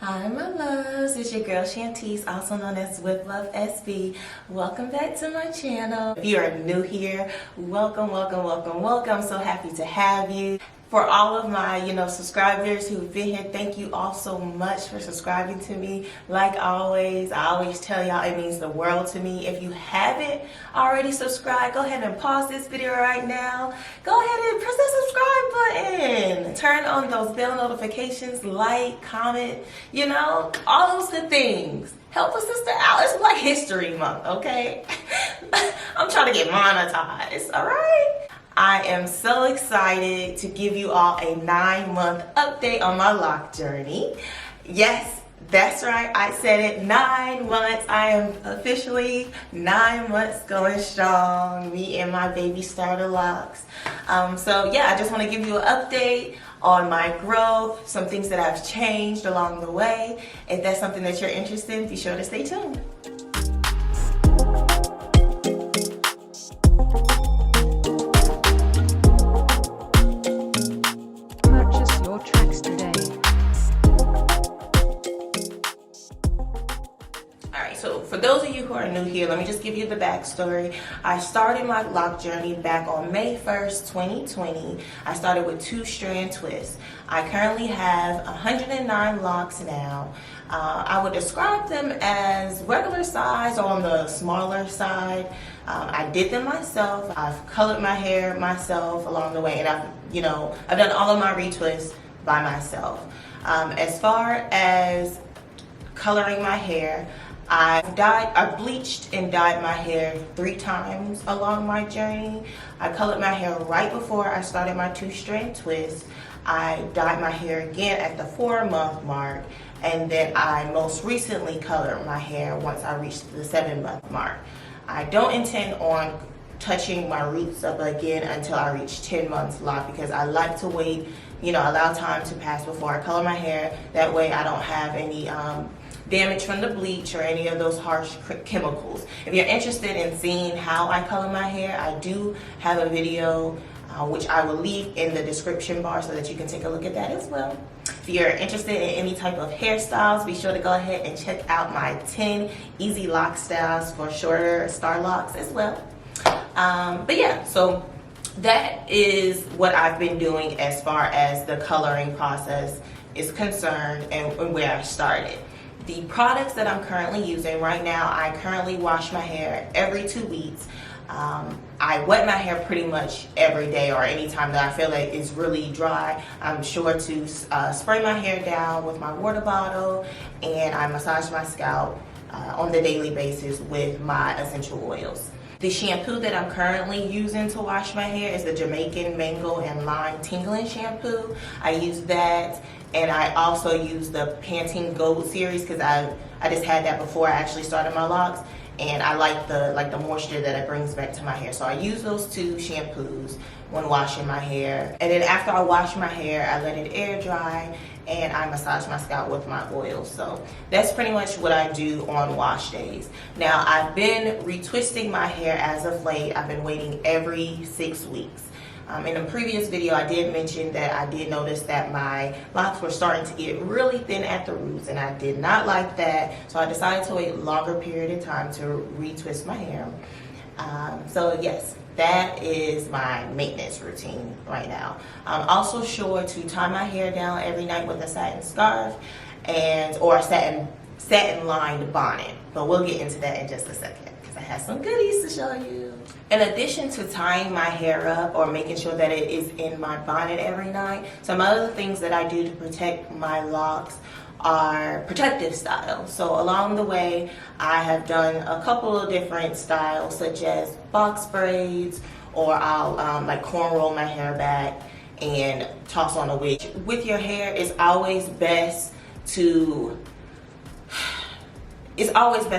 Hi my loves, it's your girl Shantice, also known as With Love SB. Welcome back to my channel. If you are new here, welcome. So happy to have you. For all of my, subscribers who've been here, thank you all so much for subscribing to me. Like always, I always tell y'all it means the world to me. If you haven't already subscribed, go ahead and pause this video right now. Go ahead and press that subscribe button. Turn on those bell notifications, like, comment, all those good things. Help a sister out. It's Black History Month, okay? I'm trying to get monetized, all right? I am so excited to give you all a 9-month update on my lock journey. Yes, that's right, I said it, 9 months. I am officially 9 months going strong, me and my baby starter locks. So yeah, I just want to give you an update on my growth, some things that I've changed along the way. If that's something that you're interested in, be sure to stay tuned. So for those of you who are new here, let me just give you the backstory. I started my lock journey back on May 1st, 2020. I started with 2-strand twists. I currently have 109 locks now. I would describe them as regular size or on the smaller side. I did them myself. I've colored my hair myself along the way, and I've done all of my retwists by myself. As far as coloring my hair, I bleached and dyed my hair 3 times along my journey. I colored my hair right before I started my 2-strand twist. I dyed my hair again at the 4-month mark, and then I most recently colored my hair once I reached the 7-month mark. I don't intend on touching my roots up again until I reach 10 months lock, because I like to wait, allow time to pass before I color my hair. That way I don't have any damage from the bleach or any of those harsh chemicals. If you're interested in seeing how I color my hair, I do have a video which I will leave in the description bar so that you can take a look at that as well. If you're interested in any type of hairstyles, be sure to go ahead and check out my 10 easy lock styles for shorter star locks as well. But yeah, so that is what I've been doing as far as the coloring process is concerned and where I started. The products that I'm currently using right now, I currently wash my hair every 2 weeks. I wet my hair pretty much every day, or anytime that I feel like it's really dry. I'm sure to spray my hair down with my water bottle, and I massage my scalp on the daily basis with my essential oils. The shampoo that I'm currently using to wash my hair is the Jamaican Mango and Lime Tingling Shampoo. I use that, and I also use the Pantene Gold series because I just had that before I actually started my locks, and I like the moisture that it brings back to my hair. So I use those 2 shampoos when washing my hair, and then after I wash my hair, I let it air dry and I massage my scalp with my oil. So that's pretty much what I do on wash days. Now, I've been retwisting my hair as of late. I've been waiting every 6 weeks. In a previous video, I did mention that I did notice that my locks were starting to get really thin at the roots, and I did not like that. So I decided to wait a longer period of time to retwist my hair. So yes, that is my maintenance routine right now. I'm also sure to tie my hair down every night with a satin scarf or a satin lined bonnet. But we'll get into that in just a second, because I have some goodies to show you. In addition to tying my hair up or making sure that it is in my bonnet every night, some other things that I do to protect my locks are protective styles. So along the way, I have done a couple of different styles, such as box braids, or I'll like cornroll my hair back and toss on a wig. With your hair, it's always best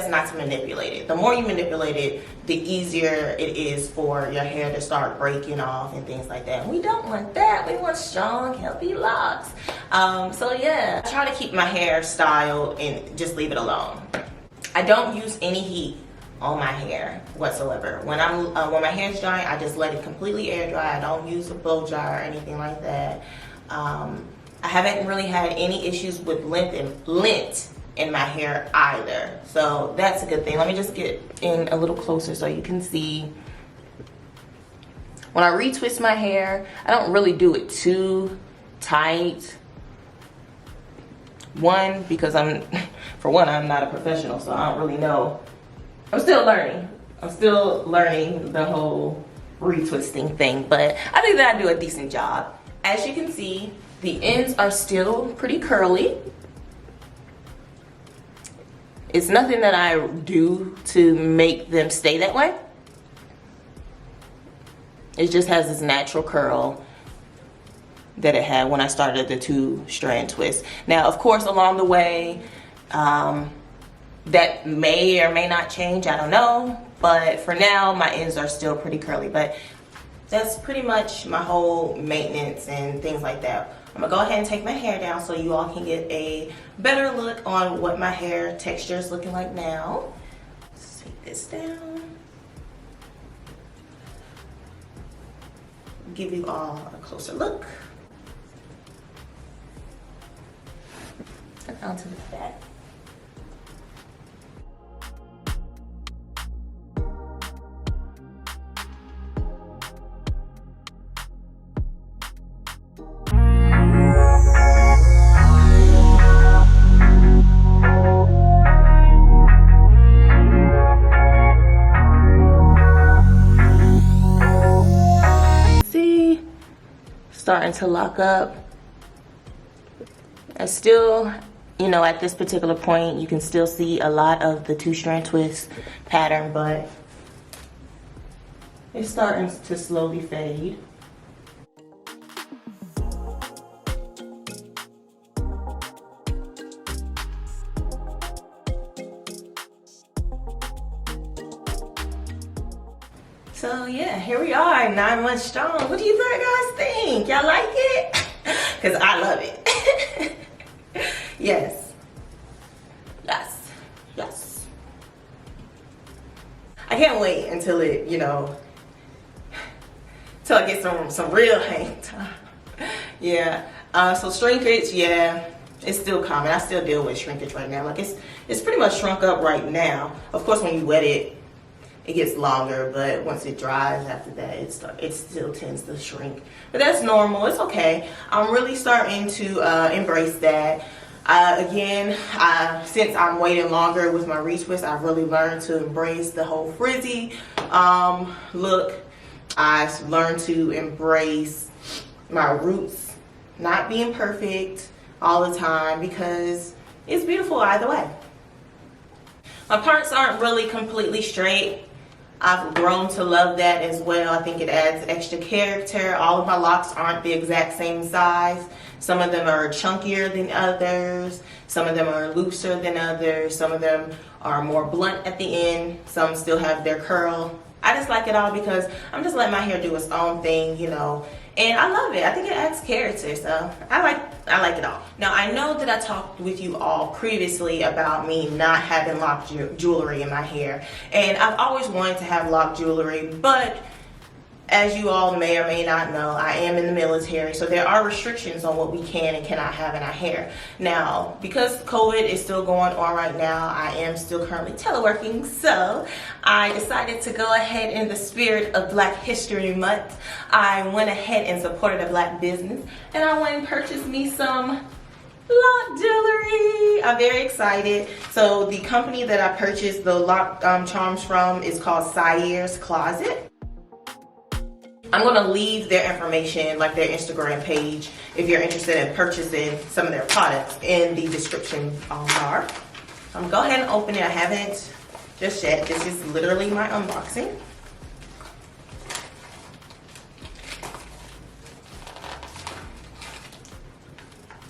not to manipulate it. The more you manipulate it, the easier it is for your hair to start breaking off and things like that. And we don't want that. We want strong, healthy locks. So yeah, I try to keep my hair styled and just leave it alone. I don't use any heat on my hair whatsoever. When my hair's drying, I just let it completely air dry. I don't use a blow dryer or anything like that. I haven't really had any issues with length in my hair either. So that's a good thing. Let me just get in a little closer so you can see. When I retwist my hair, I don't really do it too tight. One, because I'm not a professional, so I don't really know. I'm still learning. I'm still learning the whole retwisting thing, but I think that I do a decent job. As you can see, the ends are still pretty curly. It's nothing that I do to make them stay that way. It just has this natural curl that it had when I started the 2-strand twist. Now, of course, along the way, that may or may not change, I don't know. But for now, my ends are still pretty curly. But that's pretty much my whole maintenance and things like that. I'm gonna go ahead and take my hair down so you all can get a better look on what my hair texture is looking like now. Let's take this down. Give you all a closer look. And onto the back. Starting to lock up. I still, you know, at this particular point, you can still see a lot of the 2-strand twist pattern, but it's starting to slowly fade. So yeah, here we are, 9 months strong. What do you guys think? Y'all like it? Because I love it. Yes. Yes. Yes. I can't wait until it, you know, till I get some real hang time. Yeah. So shrinkage, yeah, it's still common. I still deal with shrinkage right now. Like it's pretty much shrunk up right now. Of course, when you wet it, it gets longer, but once it dries after that, it still tends to shrink. But that's normal, it's okay. I'm really starting to embrace that. Again, since I'm waiting longer with my retwist, I've really learned to embrace the whole frizzy look. I've learned to embrace my roots not being perfect all the time because it's beautiful either way. My parts aren't really completely straight. I've grown to love that as well. I think it adds extra character. All of my locks aren't the exact same size. Some of them are chunkier than others. Some of them are looser than others. Some of them are more blunt at the end. Some still have their curl. I just like it all because I'm just letting my hair do its own thing, you know. And I love it. I think it adds character, so I like it all. Now, I know that I talked with you all previously about me not having locked jewelry in my hair. And I've always wanted to have locked jewelry, but as you all may or may not know, I am in the military, so there are restrictions on what we can and cannot have in our hair. Now, because COVID is still going on right now, I am still currently teleworking, so I decided to go ahead in the spirit of Black History Month. I went ahead and supported a Black business, and I went and purchased me some lock jewelry. I'm very excited. So the company that I purchased the lock charms from is called Cyere's Closet. I'm going to leave their information, like their Instagram page, if you're interested in purchasing some of their products, in the description bar. Go ahead and open it. I haven't just yet. This is literally my unboxing.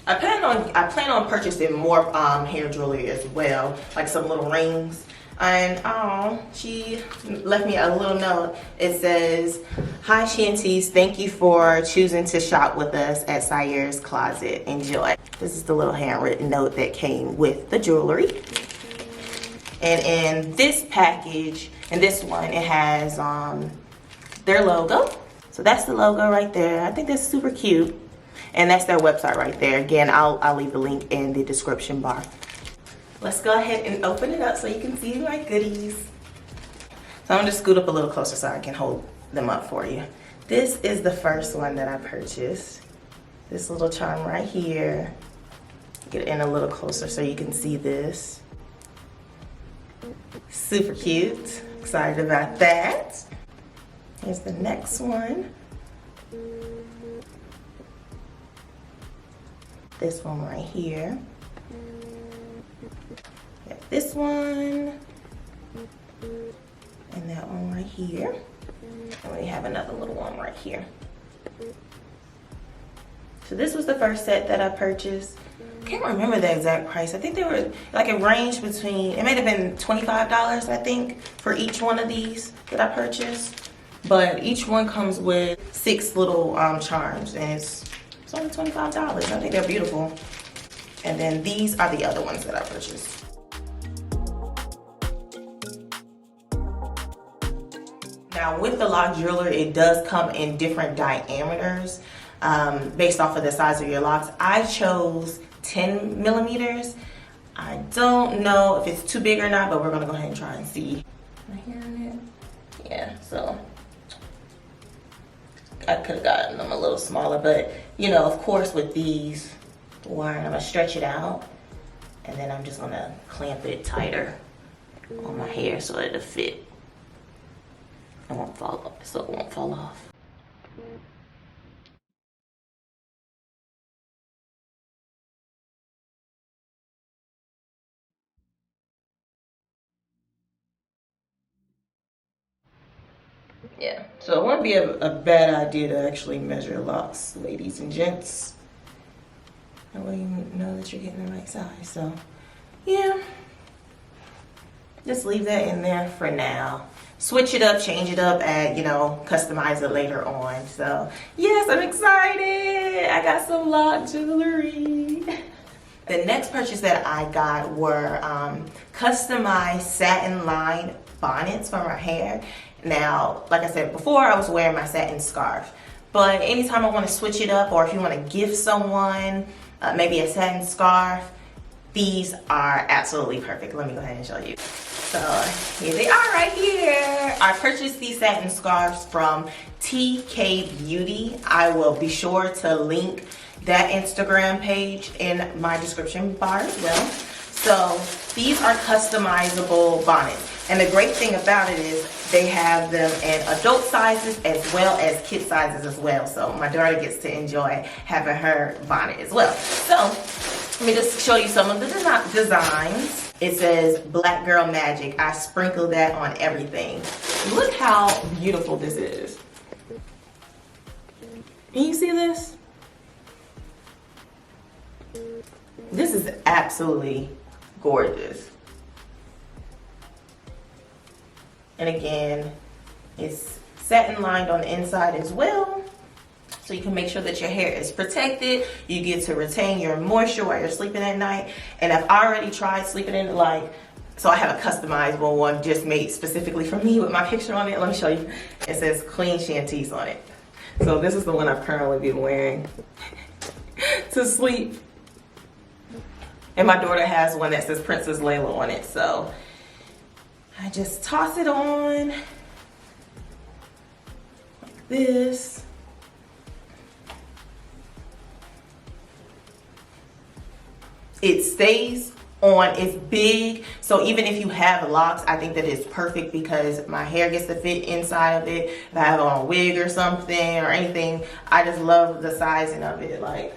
I plan on purchasing more hair jewelry as well, like some little rings. And she left me a little note. It says, "Hi Shanties, thank you for choosing to shop with us at Cyere's Closet. Enjoy." This is the little handwritten note that came with the jewelry. And in this package, in this one, it has their logo. So that's the logo right there. I think that's super cute. And that's their website right there. Again, I'll leave the link in the description bar. Let's go ahead and open it up so you can see my goodies. So I'm gonna just scoot up a little closer so I can hold them up for you. This is the first one that I purchased. This little charm right here. Get in a little closer so you can see this. Super cute. Excited about that. Here's the next one. This one right here. Got this one. And that one right here. And we have another little one right here. So this was the first set that I purchased. Can't remember the exact price. I think they were like it ranged between, it might have been $25, I think, for each one of these that I purchased. But each one comes with 6 little charms, and it's only $25. I think they're beautiful. And then these are the other ones that I purchased. Now with the lock jewelry, it does come in different diameters based off of the size of your locks. I chose 10 millimeters. I don't know if it's too big or not, but we're gonna go ahead and try and see. Right here on it. Yeah, so I could have gotten them a little smaller, but you know, of course with these wire, I'm gonna stretch it out and then I'm just gonna clamp it tighter on my hair so it'll fit. It won't fall off, so it won't fall off. Yeah, so it wouldn't be a bad idea to actually measure locks, ladies and gents. That way you know that you're getting the right size. So, yeah. Just leave that in there for now. Switch it up, change it up, add, you know, customize it later on. So, yes, I'm excited. I got some lock jewelry. The next purchase that I got were customized satin lined bonnets for my hair. Now, like I said before, I was wearing my satin scarf. But anytime I want to switch it up, or if you want to gift someone maybe a satin scarf, these are absolutely perfect. Let me go ahead and show you. So here they are right here. I purchased these satin scarves from Tkay Beauty. I will be sure to link that Instagram page in my description bar as well. So these are customizable bonnets. And the great thing about it is they have them in adult sizes as well as kid sizes as well. So my daughter gets to enjoy having her bonnet as well. So let me just show you some of the designs. It says Black Girl Magic. I sprinkle that on everything. Look how beautiful this is. Can you see this? This is absolutely gorgeous. And again, it's satin lined on the inside as well. So you can make sure that your hair is protected. You get to retain your moisture while you're sleeping at night. And I've already tried sleeping in it, so I have a customizable one just made specifically for me with my picture on it. Let me show you. It says Clean Shanties on it. So this is the one I've currently been wearing to sleep. And my daughter has one that says Princess Layla on it. So I just toss it on like this. It stays on, it's big, so even if you have locks, I think that it's perfect because my hair gets to fit inside of it. If I have on a wig or something or anything, I just love the sizing of it. Like,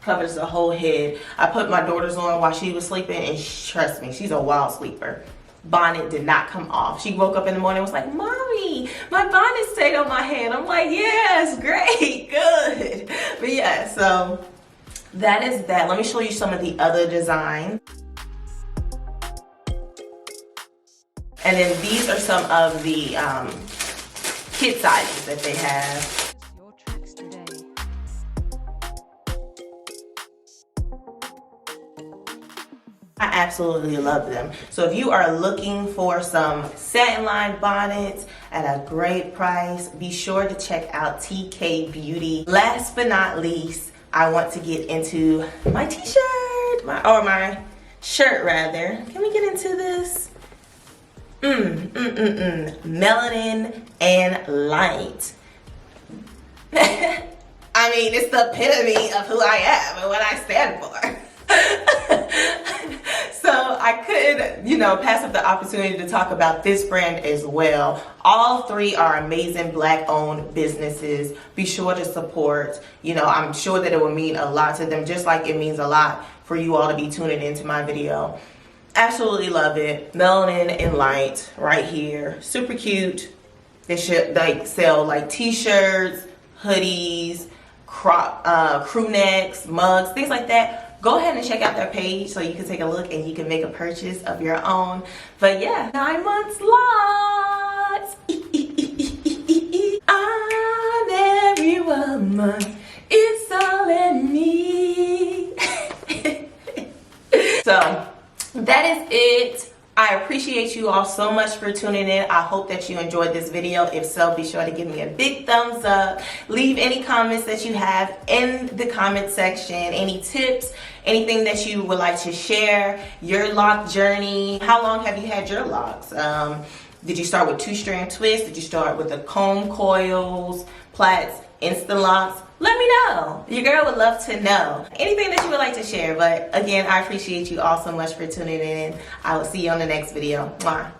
covers the whole head. I put my daughter's on while she was sleeping, and trust me, she's a wild sleeper. Bonnet did not come off. She woke up in the morning and was like, "Mommy, my bonnet stayed on my head." I'm like, "Yes, great, good." But yeah, so that is that. Let me show you some of the other designs. And then these are some of the kit sizes that they have. I absolutely love them. So if you are looking for some satin lined bonnets at a great price, be sure to check out Tkay Beauty. Last but not least, I want to get into my t-shirt, my shirt rather. Can we get into this? Melanin and light. I mean, it's the epitome of who I am and what I stand for. So I could, pass up the opportunity to talk about this brand as well. All three are amazing Black-owned businesses. Be sure to support. I'm sure that it will mean a lot to them, just like it means a lot for you all to be tuning into my video. Absolutely love it. Melanin and light right here. Super cute. They should sell like t-shirts, hoodies, crew necks, mugs, things like that. Go ahead and check out their page so you can take a look and you can make a purchase of your own. But yeah, 9 months lots. On every woman, it's all in me. So that is it. I appreciate you all so much for tuning in. I hope that you enjoyed this video. If so, be sure to give me a big thumbs up. Leave any comments that you have in the comment section. Any tips, anything that you would like to share, your lock journey. How long have you had your locks? Did you start with 2-strand twists? Did you start with the comb coils, plaits, instant locks? Let me know. Your girl would love to know. Anything that you would like to share. But again, I appreciate you all so much for tuning in. I will see you on the next video. Mwah.